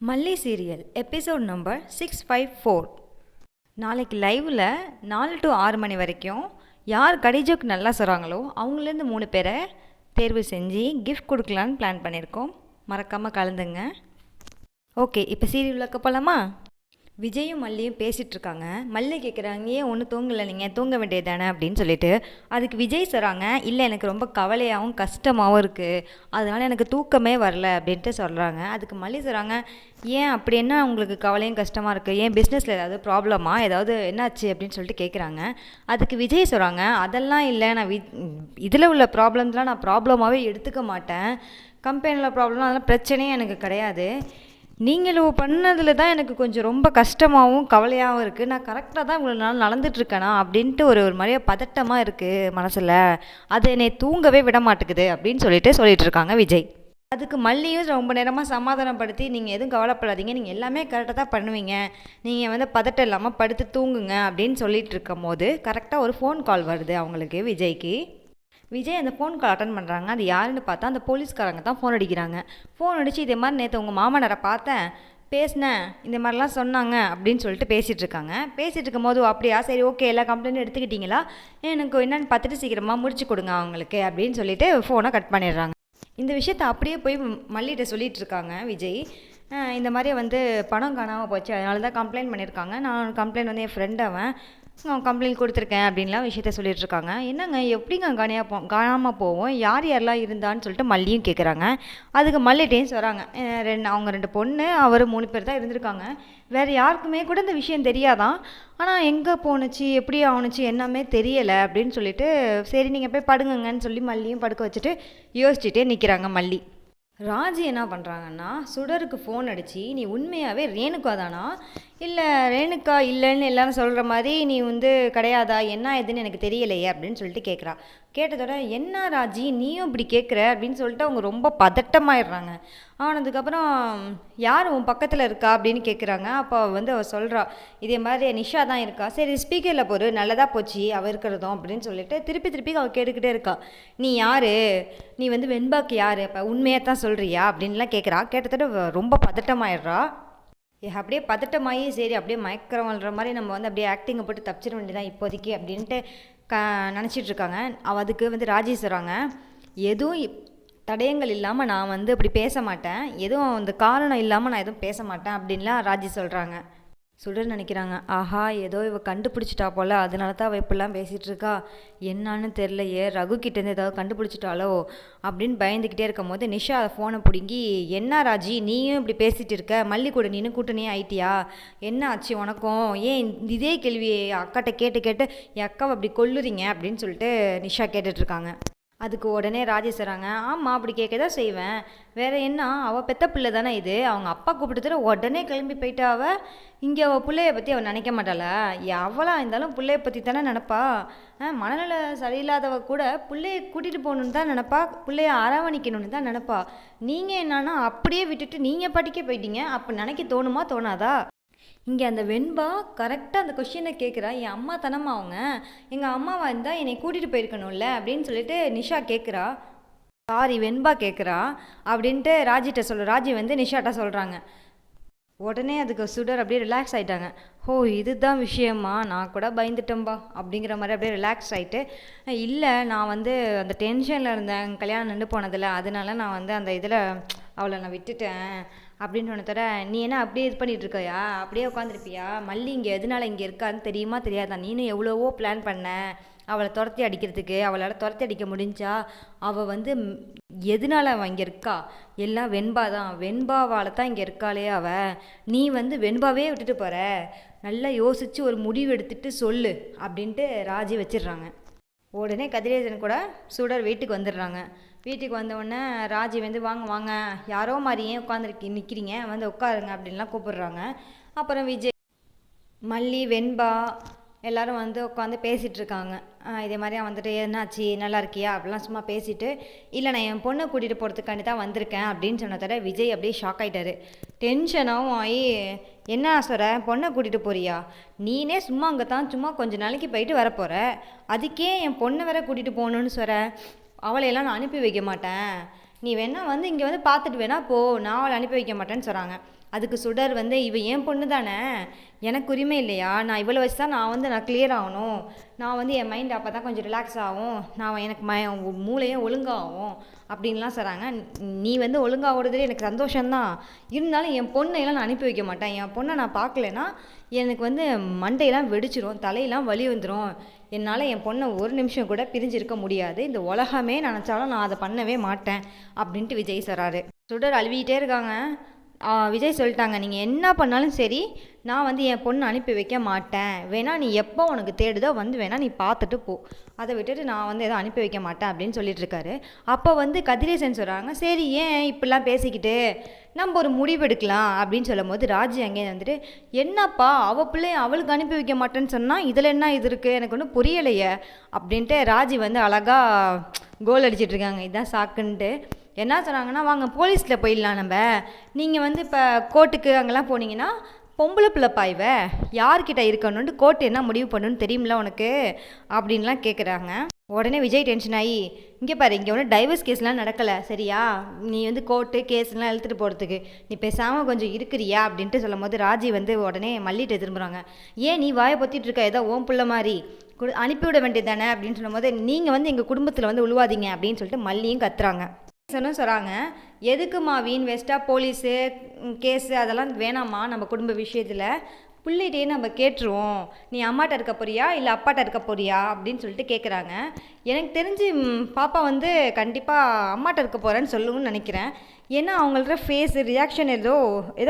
மல்லி serial episode number 654. நாளைக்கு லைவில் 4 to 6 மணி வரைக்கும் யார் கடிஜோக்கு நல்லா சொல்கிறாங்களோ அவங்களேருந்து 3 பேரை தேர்வு செஞ்சு கிஃப்ட் கொடுக்கலான்னு பிளான் பண்ணியிருக்கோம். மறக்காமல் கலந்துங்க. ஓகே, இப்போ சீரியல் விளக்க போகலாமா? விஜயும் மல்லியும் பேசிகிட்ருக்காங்க. மல்லி கேட்குறாங்க, ஏன் ஒன்றும் தூங்கலை, நீங்கள் தூங்க வேண்டியது தானே அப்படின்னு சொல்லிட்டு. அதுக்கு விஜய் சொல்கிறாங்க, இல்லை எனக்கு ரொம்ப கவலையாகவும் கஷ்டமாகவும் இருக்குது, அதனால் எனக்கு தூக்கமே வரல அப்படின்ட்டு சொல்கிறாங்க. அதுக்கு மல்லி சொல்கிறாங்க, ஏன் அப்படி என்ன உங்களுக்கு கவலையும் கஷ்டமாக இருக்குது, ஏன் பிஸ்னஸில் ஏதாவது ப்ராப்ளமா, ஏதாவது என்னாச்சு அப்படின்னு சொல்லிட்டு கேட்குறாங்க. அதுக்கு விஜய் சொல்கிறாங்க, அதெல்லாம் இல்லை, நான் இதில் உள்ள ப்ராப்ளம்ஸ்லாம் நான் ப்ராப்ளமாகவே எடுத்துக்க மாட்டேன், கம்பெனியில் ப்ராப்ளம்லாம் அதெல்லாம் பிரச்சனையே எனக்கு கிடையாது, நீங்களும் பண்ணதில் தான் எனக்கு கொஞ்சம் ரொம்ப கஷ்டமாகவும் கவலையாகவும் இருக்குது, நான் கரெக்டாக தான் இவ்வளோ நாள் நடந்துகிட்ருக்கேனா அப்படின்ட்டு ஒரு மாதிரியாக பதட்டமாக இருக்குது மனசில், அது என்னை தூங்கவே விட மாட்டேங்குது அப்படின்னு சொல்லிட்டு இருக்காங்க விஜய். அதுக்கு மல்லியும் ரொம்ப நேரமாக சமாதானப்படுத்தி, நீங்கள் எதுவும் கவலைப்படாதீங்க, நீங்கள் எல்லாமே கரெக்டாக தான் பண்ணுவீங்க, நீங்கள் பதட்டம் இல்லாமல் படுத்து தூங்குங்க அப்படின்னு சொல்லிட்டு இருக்கும் போது கரெக்டாக ஒரு ஃபோன் கால் வருது அவங்களுக்கு, விஜய்க்கு. விஜய் அந்த ஃபோன் கால் அட்டன் பண்ணுறாங்க. அது யாருன்னு பார்த்தா அந்த போலீஸ்காரங்க தான் ஃபோன் அடிக்கிறாங்க. ஃபோன் அடித்து இதே மாதிரி நேற்று உங்கள் மாமனாரை பார்த்தேன், பேசினேன், இந்த மாதிரிலாம் சொன்னாங்க அப்படின்னு சொல்லிட்டு பேசிகிட்டு இருக்காங்க. பேசிகிட்டு இருக்கும் போது, அப்படியா, சரி ஓகே, எல்லா கம்ப்ளைண்ட்டும் எடுத்துக்கிட்டீங்களா, எனக்கு என்னென்னு பார்த்துட்டு சீக்கிரமாக முடிச்சு கொடுங்க அவங்களுக்கு அப்படின்னு சொல்லிட்டு ஃபோனை கட் பண்ணிடுறாங்க. இந்த விஷயத்த அப்படியே போய் மல்லிகிட்ட சொல்லிகிட்டு இருக்காங்க விஜய். இந்த மாதிரி பணம் காணாமல் போச்சு, அதனால தான் கம்ப்ளைண்ட் பண்ணியிருக்காங்க, நான் கம்ப்ளைண்ட் என் ஃப்ரெண்ட் அவன் கம்ப்ளைண்ட் கொடுத்துருக்கேன் அப்படின்லாம் விஷயத்த சொல்லிட்டுருக்காங்க. என்னங்க எப்படிங்க காணாமல் போவோம், யார் யாரெல்லாம் இருந்தான்னு சொல்லிட்டு மல்லியும் கேட்குறாங்க. அதுக்கு மல்லிட்டையும் சொல்கிறாங்க, அவங்க 2 பொண்ணு அவர் 3 பேர் தான் இருந்திருக்காங்க, வேறு யாருக்குமே கூட இந்த விஷயம் தெரியாதான், ஆனால் எங்கே போணுச்சு எப்படி ஆணுச்சு என்னமே தெரியலை அப்படின்னு சொல்லிட்டு, சரி நீங்கள் போய் படுங்கங்கன்னு சொல்லி மல்லியும் படுக்க வச்சுட்டு யோசிச்சுட்டே நிற்கிறாங்க மல்லி. ராஜி என்ன பண்ணுறாங்கன்னா, சுடருக்கு ஃபோன் அடித்து, நீ உண்மையாகவே ரேணுகா தானா, இல்லை ரேணுகா இல்லைன்னு எல்லாரும் சொல்கிற மாதிரி நீ கிடையாதா, என்ன ஏதுன்னு எனக்கு தெரியலையே அப்படின்னு சொல்லிட்டு கேட்குறா. கேட்டதோட, என்ன ராஜி நீயும் இப்படி கேட்குற அப்படின்னு சொல்லிட்டு அவங்க ரொம்ப பதட்டமாயிடுறாங்க. ஆனதுக்கப்புறம், யார் உன் பக்கத்தில் இருக்கா அப்படின்னு கேட்குறாங்க. அப்போ அவள் சொல்கிறா, இதே மாதிரி நிஷா தான் இருக்கா, சரி ஸ்பீக்கரில் போரு, நல்லதாக போச்சு அவள் இருக்கிறதும் அப்படின்னு சொல்லிட்டு திருப்பி அவள் கேட்டுக்கிட்டே இருக்கா. நீ யார், நீ வெண்பாக்கு யார், அப்போ உண்மையாக தான் சொல்கிறியா அப்படின்லாம் கேட்குறா. கேட்டதோட ரொம்ப பதட்டமாயிடுறா. அப்படியே பதட்டமாகி, சரி அப்படியே மயக்கம் வளர்கிற மாதிரி நம்ம அப்படியே ஆக்டிங்கை போட்டு தப்பிச்சிட வேண்டியதான் இப்போதைக்கு அப்படின்ட்டு நினச்சிட்ருக்காங்க. அதுக்கு ராஜி சொல்கிறாங்க, எதுவும் தடயங்கள் இல்லாமல் நான் அப்படி பேச மாட்டேன், எதுவும் அந்த காரணம் இல்லாமல் நான் எதுவும் பேச மாட்டேன் அப்படின்லாம் ராஜி சொல்கிறாங்க. சுடர் நினைக்கிறாங்க, ஆஹா ஏதோ இவள் கண்டுபிடிச்சிட்டா போல், அதனால தான் அவள் இப்படிலாம் பேசிகிட்டு இருக்கா, என்னான்னு தெரிலையே, ரகு கிட்டேருந்து ஏதாவது கண்டுபிடிச்சிட்டாலோ அப்படின்னு பயந்துக்கிட்டே இருக்கும் போது நிஷா அதை ஃபோனை பிடுங்கி, என்ன ராஜி நீயும் இப்படி பேசிகிட்டு இருக்க, மல்லி கூட நீனும் கூட்டணியே ஆயிட்டியா, என்ன ஆச்சு உனக்கும், ஏன் இதே கேள்வி அக்காட்ட கேட்டு என் அக்காவை அப்படி கொல்லுறீங்க அப்படின்னு சொல்லிட்டு நிஷா கேட்டுட்ருக்காங்க. அதுக்கு உடனே ராஜி சொல்கிறாங்க, ஆமாம் அப்படி கேட்க தான் செய்வேன், வேறு என்ன, அவள் பெத்த பிள்ளை தானே இது, அவங்க அப்பா கூப்பிட்டு உடனே கிளம்பி போயிட்டு அவள் இங்கே அவள் பிள்ளைய பற்றி அவள் நினைக்க மாட்டாளா, எவ்வளோ இருந்தாலும் பிள்ளைய பற்றி தானே நினப்பா, மனநிலை சரியில்லாதவ கூட பிள்ளைய கூட்டிகிட்டு போகணுன்னு தான் நினப்பா, பிள்ளைய அரவணிக்கணும்னு தான் நினப்பா, நீங்கள் என்னன்னா அப்படியே விட்டுட்டு நீங்கள் படிக்க போயிட்டீங்க, அப்போ நினைக்க தோணுமா தோணாதா? இங்கே அந்த வெண்பா கரெக்டாக அந்த கொஷினை கேட்குறா, என் அம்மா தானம்மா அவங்க, எங்கள் அம்மாவாக இருந்தால் என்னை கூட்டிகிட்டு போயிருக்கணும்ல அப்படின்னு சொல்லிட்டு நிஷா கேட்குறா. சாரி வெண்பா கேட்குறா அப்படின்ட்டு ராஜிட்ட ராஜி நிஷாட்ட சொல்கிறாங்க. உடனே அதுக்கு சுடர் அப்படியே ரிலாக்ஸ் ஆகிட்டாங்க. ஓ இதுதான் விஷயமா, நான் கூட பயந்துட்டேன்பா அப்படிங்கிற மாதிரி அப்படியே ரிலாக்ஸ் ஆகிட்டு, இல்லை நான் அந்த டென்ஷனில் இருந்தேன், கல்யாணம் நின்று போனதில், அதனால நான் அந்த இதில் அவளை நான் விட்டுட்டேன் அப்படின்னு சொன்னதோட, நீ என்ன அப்படியே இது பண்ணிகிட்ருக்கையா, அப்படியே உட்காந்துருப்பியா, மல்லி இங்கே எதனால இங்கே இருக்கான்னு தெரியுமா தெரியாதா, நீனும் எவ்வளவோ பிளான் பண்ண அவளை துரத்தி அடிக்கிறதுக்கு, அவளால் துரத்தி அடிக்க முடிஞ்சா, அவள் எதனால அவள் இங்கே இருக்கா, எல்லாம் வெண்பா தான், வெண்பாவால் தான் இங்கே இருக்காளே அவள், நீ வெண்பாவே விட்டுட்டு போகிற, நல்லா யோசித்து ஒரு முடிவு எடுத்துகிட்டு சொல்லு அப்படின்ட்டு ராஜி வச்சிடுறாங்க. உடனே கதிரேசன் கூட சுடர் வீட்டுக்கு வந்துடுறாங்க. வீட்டுக்கு வந்தவுடனே ராஜி வாங்க வாங்க, யாரோ மாதிரியே நிற்கிறீங்க, உட்காருங்க அப்படின்லாம் கூப்பிடுறாங்க. அப்புறம் விஜய், மல்லி, வெண்பா எல்லோரும் உட்காந்து பேசிகிட்டு இருக்காங்க. இதே மாதிரி என்னாச்சு நல்லா இருக்கியா அப்படிலாம் சும்மா பேசிவிட்டு, இல்லை நான் என் பொண்ணை கூட்டிகிட்டு போகிறதுக்காண்டி தான் வந்திருக்கேன் அப்படின்னு சொன்னதோட விஜய் அப்படியே ஷாக் ஆகிட்டாரு. டென்ஷனாகவும் ஆகி, என்ன சொல்கிற, பொண்ணை கூட்டிகிட்டு போறியா, நீனே சும்மா அங்கே தான் சும்மா கொஞ்சம் நாளைக்கு போயிட்டு வரப்போகிற, அதுக்கே என் பொண்ணை வேற கூட்டிகிட்டு போகணுன்னு சொல்கிற, அவளையெல்லாம் நான் அனுப்பி வைக்க மாட்டேன், நீ வேணா வந்து இங்கே வந்து பார்த்துட்டு வேணா போ, நான் அவளை அனுப்பி வைக்க மாட்டேன்னு சொல்கிறாங்க. அதுக்கு சுடர் வந்து இவ ஏன் பொண்ணு தானே, எனக்கு உரிமை இல்லையா, நான் இவ்வளோ வச்சு தான் நான் கிளியர் ஆகணும், நான் வந்து என் மைண்ட் அப்போ தான் கொஞ்சம் ரிலாக்ஸ் ஆகும், எனக்கு மூளையே ஒழுங்காகும் அப்படின்லாம் சொல்கிறாங்க. நீ வந்து ஒழுங்காகிறது எனக்கு சந்தோஷம்தான், இருந்தாலும் என் பொண்ணையெல்லாம் நான் அனுப்பி வைக்க மாட்டேன். என் பொண்ணை நான் பார்க்கலன்னா எனக்கு வந்து மண்டையெல்லாம் வெடிச்சிரும், தலையெல்லாம் வலி வந்துடும், என்னால் என் பொண்ணை ஒரு நிமிஷம் கூட பிரிஞ்சிருக்க முடியாது, இந்த உலகமே நினச்சாலும் நான் அதை பண்ணவே மாட்டேன் அப்படின்ட்டு விஜய் சொல்கிறாரு. சுடர் அழுவிட்டே இருக்காங்க. விஜய் சொல்லிட்டாங்க, நீங்கள் என்ன பண்ணாலும் சரி நான் வந்து என் பொண்ணை அனுப்பி வைக்க மாட்டேன், வேணா நீ எப்போ உனக்கு தேடுதோ வந்து வேணா நீ பார்த்துட்டு போ, அதை விட்டுட்டு நான் வந்து எதுவும் அனுப்பி வைக்க மாட்டேன் அப்படின்னு சொல்லிட்டு இருக்காரு. அப்போ வந்து கதிரேசன் சொல்கிறாங்க, சரி ஏன் இப்படிலாம் பேசிக்கிட்டு நம்ம ஒரு முடிவு எடுக்கலாம் அப்படின்னு சொல்லும் போது ராஜி அங்கே வந்துட்டு, என்னப்பா அவள் பிள்ளைய அவளுக்கு அனுப்பி வைக்க மாட்டேன்னு சொன்னால் இதில் என்ன இது இருக்குது, எனக்கு ஒன்றும் புரியலையே அப்படின்ட்டு ராஜி வந்து அழகாக கோல் அடிச்சிட்ருக்காங்க. இதுதான் சாக்குன்ட்டு என்ன சொன்னாங்கன்னா, வாங்க போலீஸில் போயிடலாம் நம்ம, நீங்கள் வந்து இப்போ கோர்ட்டுக்கு அங்கெல்லாம் போனீங்கன்னா பொம்பளை பிள்ளை பாய்வ யார்கிட்ட இருக்கணுன்ட்டு கோர்ட்டு என்ன முடிவு பண்ணணுன்னு தெரியுமில்ல உனக்கு அப்படின்லாம் கேட்குறாங்க. உடனே விஜய் டென்ஷன் ஆகி, இங்கே பாரு, இங்கே ஒன்றும் டைவர்ஸ் கேஸ்லாம் நடக்கலை சரியா, நீ வந்து கோர்ட்டு கேஸ்லாம் இழுத்துட்டு போகிறதுக்கு நீ பேசாமல் கொஞ்சம் இருக்கிறியா அப்படின்ட்டு சொல்லும் போது ராஜி வந்து உடனே மல்லிட்டு திரும்புகிறாங்க. ஏன் நீ வாயை பொத்திட்டு இருக்க, ஏதோ ஓம் பிள்ளை மாதிரி அனுப்பிவிட வேண்டியது தானே அப்படின்னு சொல்லும் போது, நீங்கள் வந்து எங்கள் குடும்பத்தில் வந்து உழுவாதீங்க அப்படின்னு சொல்லிட்டு மல்லியும் கத்துறாங்க. சொல்கிறாங்க, எதுக்குமா வீண் வேஸ்ட்டாக போலீஸு கேஸு அதெல்லாம் வேணாம்மா, நம்ம குடும்ப விஷயத்தில் பிள்ளைகிட்டே நம்ம கேட்டுருவோம், நீ அம்மாட்ட இருக்க போறியா இல்லை அப்பாட்ட இருக்க போறியா அப்படின்னு சொல்லிட்டு கேட்குறாங்க. எனக்கு தெரிஞ்சு பாப்பா வந்து கண்டிப்பாக அம்மாட்ட இருக்க போகிறேன்னு சொல்லுன்னு நினைக்கிறேன். ஏன்னா அவங்கள்ட்ட ஃபேஸ் ரியாக்ஷன் ஏதோ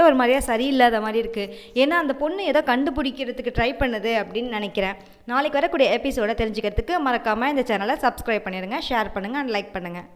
ஒரு மாதிரியாக சரியில்லாத மாதிரி இருக்குது. ஏன்னா அந்த பொண்ணு ஏதோ கண்டுபிடிக்கிறதுக்கு ட்ரை பண்ணுது அப்படின்னு நினைக்கிறேன். நாளைக்கு வரக்கூடிய எபிசோட தெரிஞ்சுக்கிறதுக்கு மறக்காமல் இந்த சேனலை சப்ஸ்கிரைப் பண்ணிடுங்க, ஷேர் பண்ணுங்கள் அண்ட் லைக் பண்ணுங்கள்.